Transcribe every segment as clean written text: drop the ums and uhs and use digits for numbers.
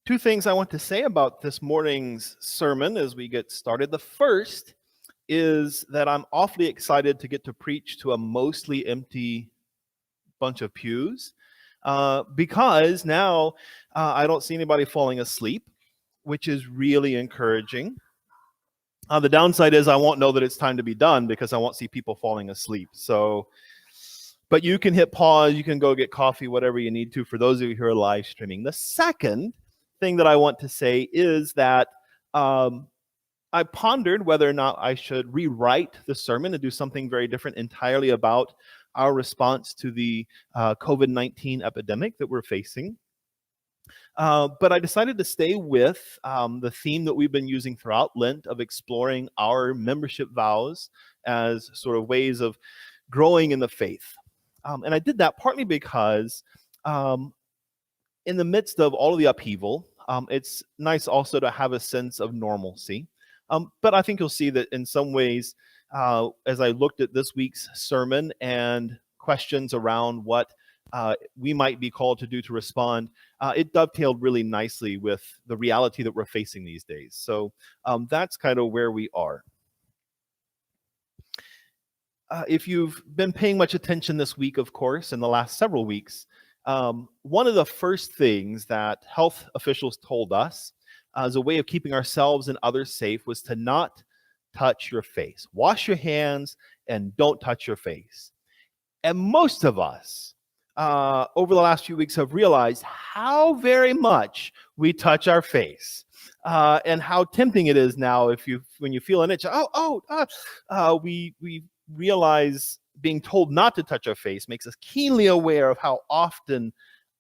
Two things I want to say about this morning's sermon as we get started. The first is that I'm awfully excited to get to preach to a mostly empty bunch of pews because now I don't see anybody falling asleep, which is really encouraging. The downside is I won't know that it's time to be done because I won't see people falling asleep. But you can hit pause, you can go get coffee, whatever you need to for those of you who are live streaming. The second thing that I want to say is that I pondered whether or not I should rewrite the sermon and do something very different entirely about our response to the COVID-19 epidemic that we're facing. But I decided to stay with the theme that we've been using throughout Lent of exploring our membership vows as sort of ways of growing in the faith. And I did that partly because in the midst of all of the upheaval, it's nice also to have a sense of normalcy. But I think you'll see that in some ways, as I looked at this week's sermon and questions around what we might be called to do to respond, it dovetailed really nicely with the reality that we're facing these days. So that's kind of where we are. If you've been paying much attention this week, of course, in the last several weeks, one of the first things that health officials told us as a way of keeping ourselves and others safe was to not touch your face. Wash your hands and don't touch your face. And most of us over the last few weeks have realized how very much we touch our face and how tempting it is now when you feel an itch. We realize being told not to touch our face makes us keenly aware of how often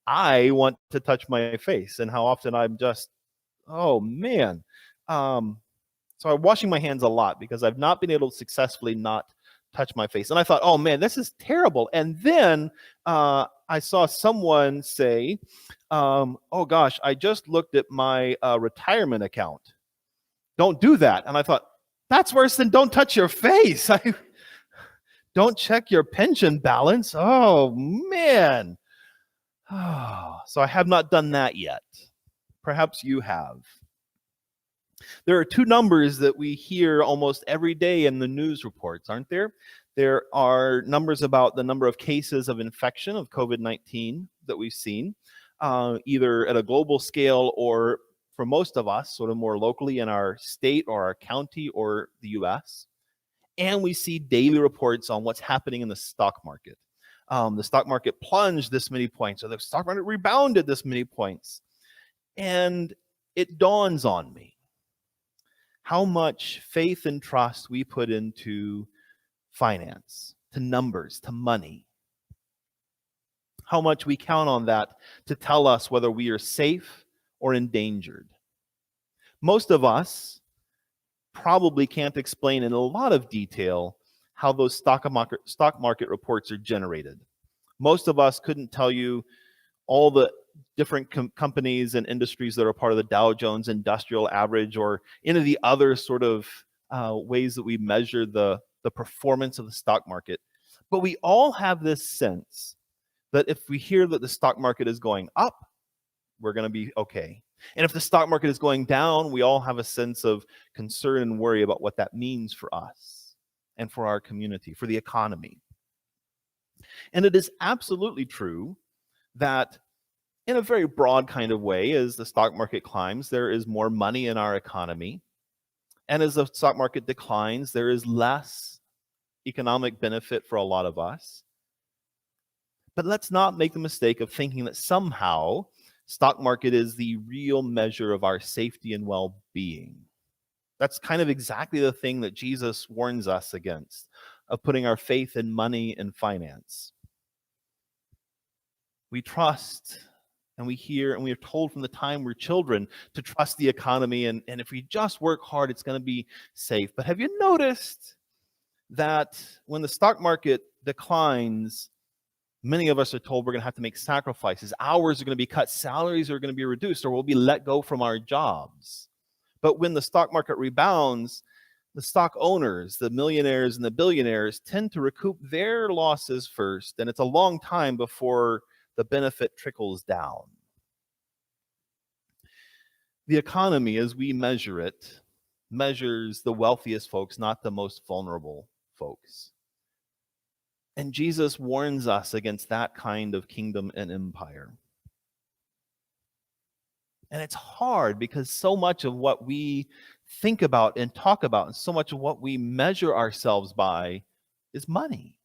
I want to touch my face and how often I'm just, oh man. So I'm washing my hands a lot because I've not been able to successfully not touch my face. And I thought, oh man, this is terrible. And then I saw someone say, oh gosh, I just looked at my retirement account. Don't do that. And I thought, that's worse than don't touch your face. Don't check your pension balance. Oh, man. Oh, so I have not done that yet. Perhaps you have. There are two numbers that we hear almost every day in the news reports, aren't there? There are numbers about the number of cases of infection of COVID-19 that we've seen, either at a global scale or for most of us, sort of more locally in our state or our county or the U.S., and we see daily reports on what's happening in the stock market. The stock market plunged this many points, or the stock market rebounded this many points. And it dawns on me how much faith and trust we put into finance, to numbers, to money. How much we count on that to tell us whether we are safe or endangered. Most of us probably can't explain in a lot of detail how those stock market reports are generated. Most of us couldn't tell you all the different companies and industries that are part of the Dow Jones Industrial Average or any of the other sort of ways that we measure the performance of the stock market. But we all have this sense that if we hear that the stock market is going up, we're going to be okay. And if the stock market is going down, we all have a sense of concern and worry about what that means for us and for our community, for the economy. And it is absolutely true that in a very broad kind of way, as the stock market climbs, there is more money in our economy. And as the stock market declines, there is less economic benefit for a lot of us. But let's not make the mistake of thinking that somehow stock market is the real measure of our safety and well-being. That's kind of exactly the thing that Jesus warns us against, of putting our faith in money and finance. We trust and we hear and we are told from the time we're children to trust the economy, and if we just work hard, it's going to be safe. But have you noticed that when the stock market declines, many of us are told we're going to have to make sacrifices. Hours are going to be cut, salaries are going to be reduced, or we'll be let go from our jobs. But when the stock market rebounds, the stock owners, the millionaires and the billionaires, tend to recoup their losses first, and it's a long time before the benefit trickles down. The economy, as we measure it, measures the wealthiest folks, not the most vulnerable folks. And Jesus warns us against that kind of kingdom and empire. And it's hard because so much of what we think about and talk about, and so much of what we measure ourselves by, is money.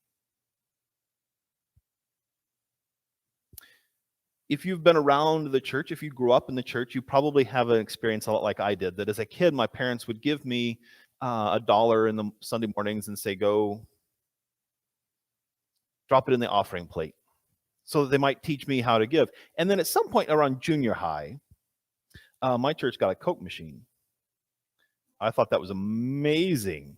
If you've been around the church, if you grew up in the church, you probably have an experience a lot like I did, that as a kid, my parents would give me $1 in the Sunday mornings and say, go drop it in the offering plate, so that they might teach me how to give. And then at some point around junior high, my church got a Coke machine. I thought that was amazing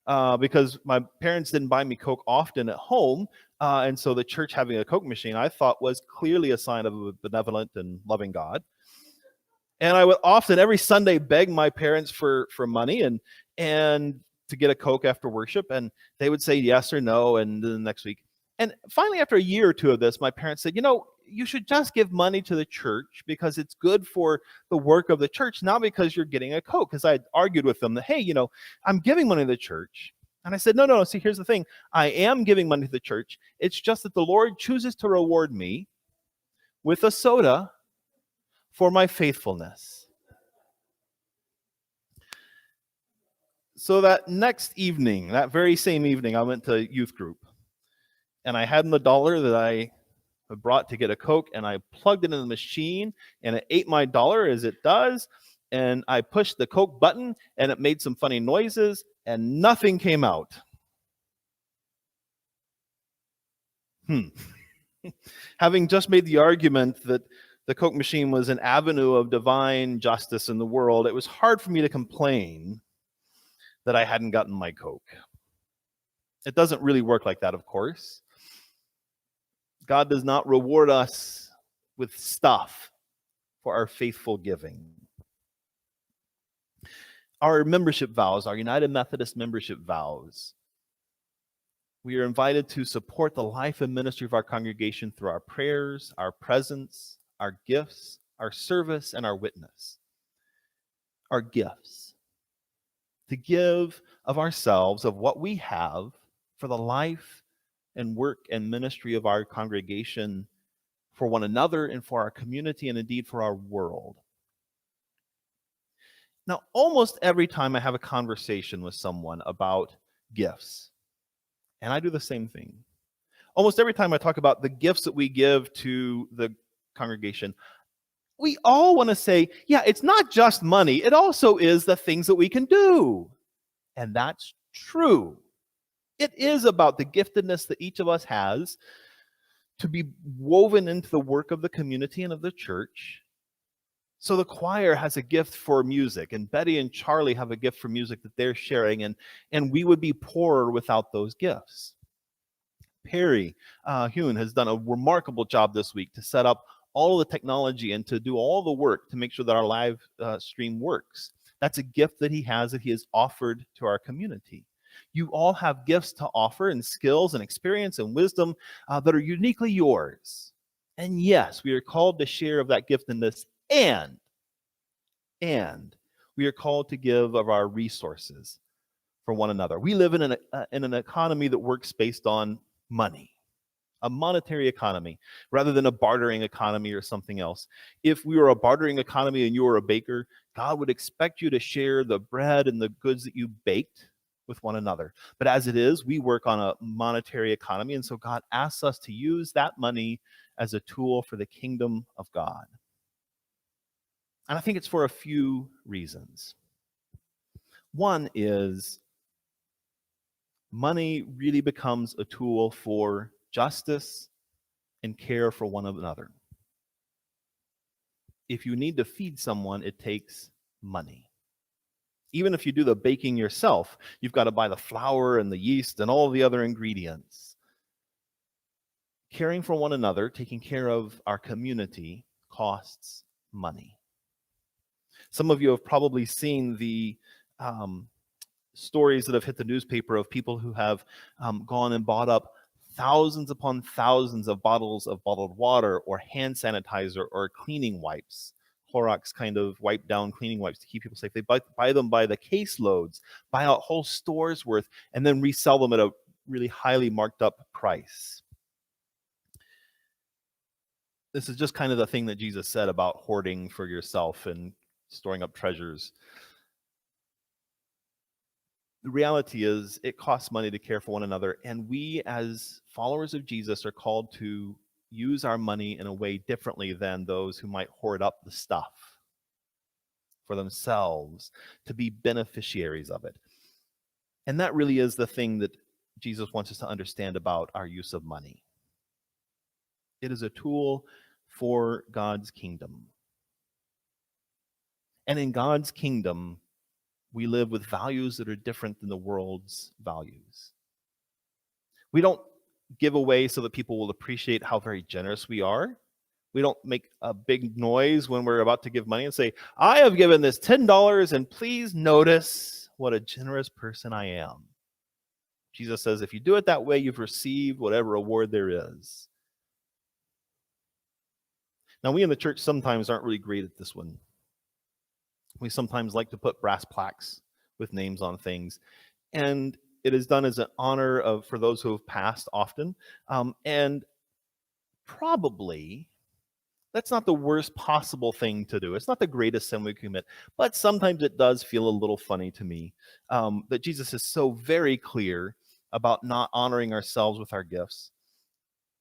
because my parents didn't buy me Coke often at home. And so the church having a Coke machine, I thought, was clearly a sign of a benevolent and loving God. And I would often, every Sunday, beg my parents for money and to get a Coke after worship. And they would say yes or no. And then the next week. And finally, after a year or two of this, my parents said, you should just give money to the church because it's good for the work of the church, not because you're getting a Coke. Because I had argued with them that, hey, I'm giving money to the church. And I said, no. See, here's the thing. I am giving money to the church. It's just that the Lord chooses to reward me with a soda for my faithfulness. So that next evening, that very same evening, I went to youth group. And I had the $1 that I brought to get a Coke, and I plugged it in the machine, and it ate my $1 as it does. And I pushed the Coke button, and it made some funny noises, and nothing came out. Having just made the argument that the Coke machine was an avenue of divine justice in the world, it was hard for me to complain that I hadn't gotten my Coke. It doesn't really work like that, of course. God does not reward us with stuff for our faithful giving. Our membership vows, our United Methodist membership vows, we are invited to support the life and ministry of our congregation through our prayers, our presence, our gifts, our service, and our witness. Our gifts. To give of ourselves, of what we have, for the life and work and ministry of our congregation, for one another and for our community, and indeed for our world. Now, almost every time I have a conversation with someone about gifts, and I do the same thing, almost every time I talk about the gifts that we give to the congregation, we all want to say, yeah, it's not just money, it also is the things that we can do. And that's true. It is about the giftedness that each of us has to be woven into the work of the community and of the church. So the choir has a gift for music, and Betty and Charlie have a gift for music that they're sharing, and we would be poorer without those gifts. Perry Heun has done a remarkable job this week to set up all of the technology and to do all the work to make sure that our live stream works. That's a gift that he has offered to our community. You all have gifts to offer, and skills and experience and wisdom that are uniquely yours. And yes, we are called to share of that giftedness, and we are called to give of our resources for one another. We live in an economy that works based on money, a monetary economy, rather than a bartering economy or something else. If we were a bartering economy and you were a baker, God would expect you to share the bread and the goods that you baked with one another. But as it is, we work on a monetary economy, and so God asks us to use that money as a tool for the kingdom of God. And I think it's for a few reasons. One is money really becomes a tool for justice and care for one another. If you need to feed someone, it takes money. Even if you do the baking yourself, you've got to buy the flour and the yeast and all the other ingredients. Caring for one another, taking care of our community, costs money. Some of you have probably seen the stories that have hit the newspaper of people who have gone and bought up thousands upon thousands of bottles of bottled water or hand sanitizer or cleaning wipes, Clorox kind of wipe down cleaning wipes to keep people safe. They buy them by the caseloads, buy out whole stores worth, and then resell them at a really highly marked up price. This is just kind of the thing that Jesus said about hoarding for yourself and storing up treasures. The reality is it costs money to care for one another, and we as followers of Jesus are called to use our money in a way differently than those who might hoard up the stuff for themselves, to be beneficiaries of it. And that really is the thing that Jesus wants us to understand about our use of money. It is a tool for God's kingdom. And in God's kingdom, we live with values that are different than the world's values. We don't give away so that people will appreciate how very generous we are. We don't make a big noise when we're about to give money and say, I have given this $10 and please notice what a generous person I am. Jesus says, if you do it that way, you've received whatever reward there is. Now, we in the church sometimes aren't really great at this one. We sometimes like to put brass plaques with names on things, and it is done as an honor for those who have passed often. And probably that's not the worst possible thing to do. It's not the greatest sin we commit, but sometimes it does feel a little funny to me that Jesus is so very clear about not honoring ourselves with our gifts.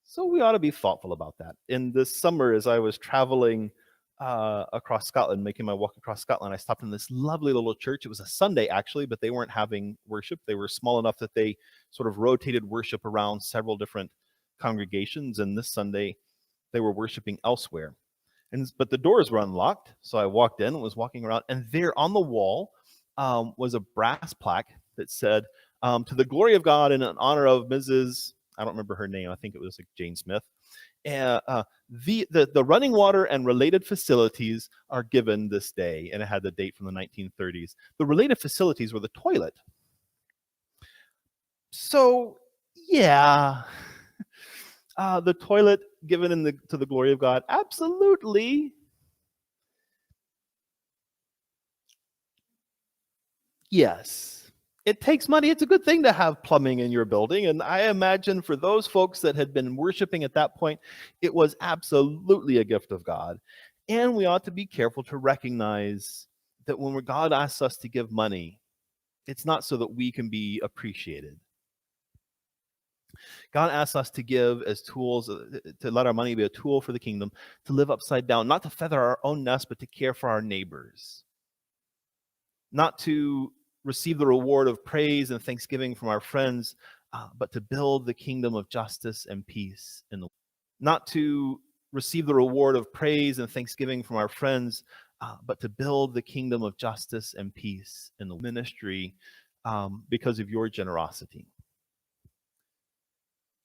So we ought to be thoughtful about that. In this summer, as I was traveling across Scotland, making my walk across Scotland, I stopped in this lovely little church. It was a Sunday, actually, but they weren't having worship. They were small enough that they sort of rotated worship around several different congregations, and this Sunday, they were worshiping elsewhere. But the doors were unlocked, so I walked in and was walking around, and there on the wall was a brass plaque that said, to the glory of God and in honor of Mrs., I don't remember her name, I think it was like Jane Smith, the running water and related facilities are given this day, and it had the date from the 1930s. The related facilities were the toilet. So, yeah, the toilet given to the glory of God, absolutely. Yes. It takes money. It's a good thing to have plumbing in your building. And I imagine for those folks that had been worshiping at that point, it was absolutely a gift of God. And we ought to be careful to recognize that when God asks us to give money, it's not so that we can be appreciated. God asks us to give as tools, to let our money be a tool for the kingdom, to live upside down, not to feather our own nest, but to care for our neighbors. Not to receive the reward of praise and thanksgiving from our friends, but to build the kingdom of justice and peace in the world. Not to receive the reward of praise and thanksgiving from our friends, but to build the kingdom of justice and peace in the ministry because of your generosity.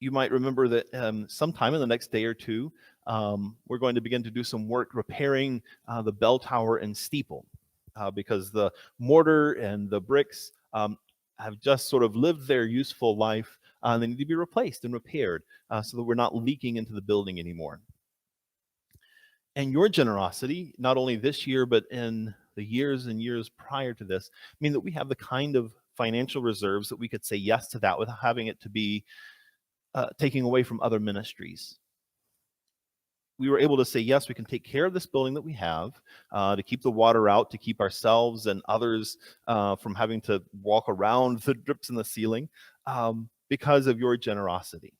You might remember that sometime in the next day or two, we're going to begin to do some work repairing the bell tower and steeple. Because the mortar and the bricks have just sort of lived their useful life. They need to be replaced and repaired so that we're not leaking into the building anymore. And your generosity, not only this year, but in the years and years prior to this, mean that we have the kind of financial reserves that we could say yes to that without having it to be taking away from other ministries. We were able to say, yes, we can take care of this building that we have, to keep the water out, to keep ourselves and others from having to walk around the drips in the ceiling because of your generosity.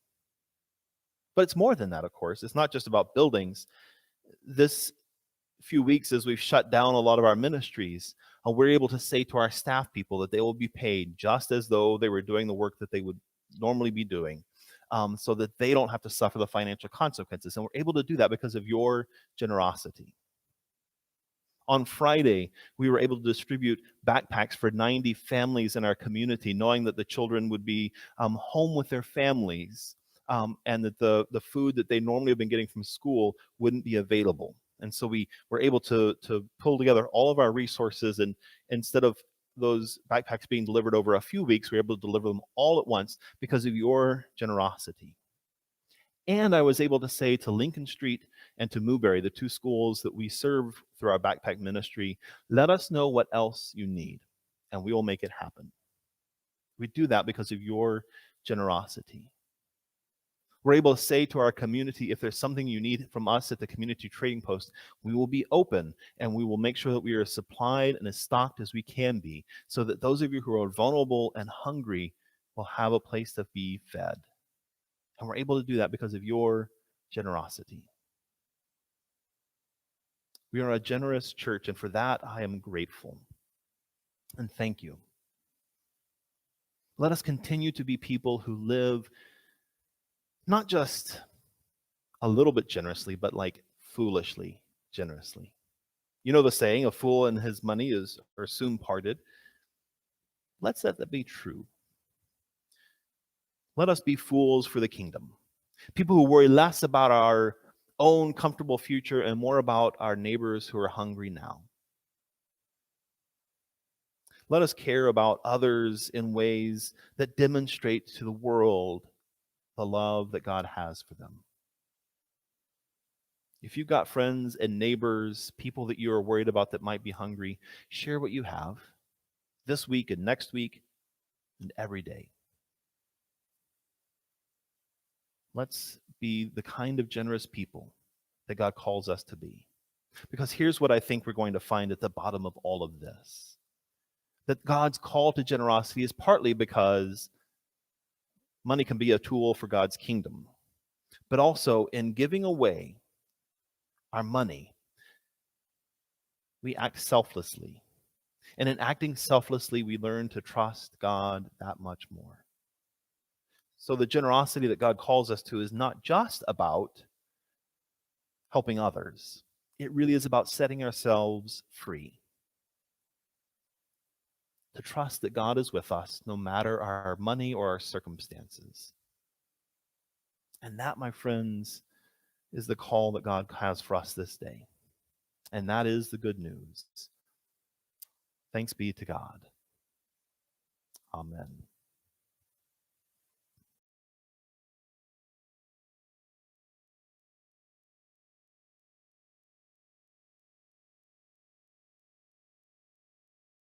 But it's more than that, of course. It's not just about buildings. This few weeks, as we've shut down a lot of our ministries, we're able to say to our staff people that they will be paid just as though they were doing the work that they would normally be doing. So that they don't have to suffer the financial consequences. And we're able to do that because of your generosity. On Friday, we were able to distribute backpacks for 90 families in our community, knowing that the children would be home with their families and that the food that they normally have been getting from school wouldn't be available. And so we were able to pull together all of our resources, and instead of those backpacks being delivered over a few weeks, we were able to deliver them all at once because of your generosity. And I was able to say to Lincoln Street and to Newberry, the 2 schools that we serve through our backpack ministry. Let us know what else you need, and we will make it happen. We do that because of your generosity. We're able to say to our community, if there's something you need from us at the community trading post, we will be open and we will make sure that we are as supplied and as stocked as we can be, so that those of you who are vulnerable and hungry will have a place to be fed. And we're able to do that because of your generosity. We are a generous church, and for that I am grateful. And thank you. Let us continue to be people who live not just a little bit generously, but like foolishly generously. You know the saying, a fool and his money are soon parted. Let's let that be true. Let us be fools for the kingdom. People who worry less about our own comfortable future and more about our neighbors who are hungry now. Let us care about others in ways that demonstrate to the world the love that God has for them. If you've got friends and neighbors, people that you are worried about that might be hungry, share what you have this week and next week and every day. Let's be the kind of generous people that God calls us to be. Because here's what I think we're going to find at the bottom of all of this. That God's call to generosity is partly because money can be a tool for God's kingdom. But also, in giving away our money, we act selflessly. And in acting selflessly, we learn to trust God that much more. So the generosity that God calls us to is not just about helping others. It really is about setting ourselves free. To trust that God is with us no matter our money or our circumstances. And that, my friends, is the call that God has for us this day. And that is the good news. Thanks be to God. Amen.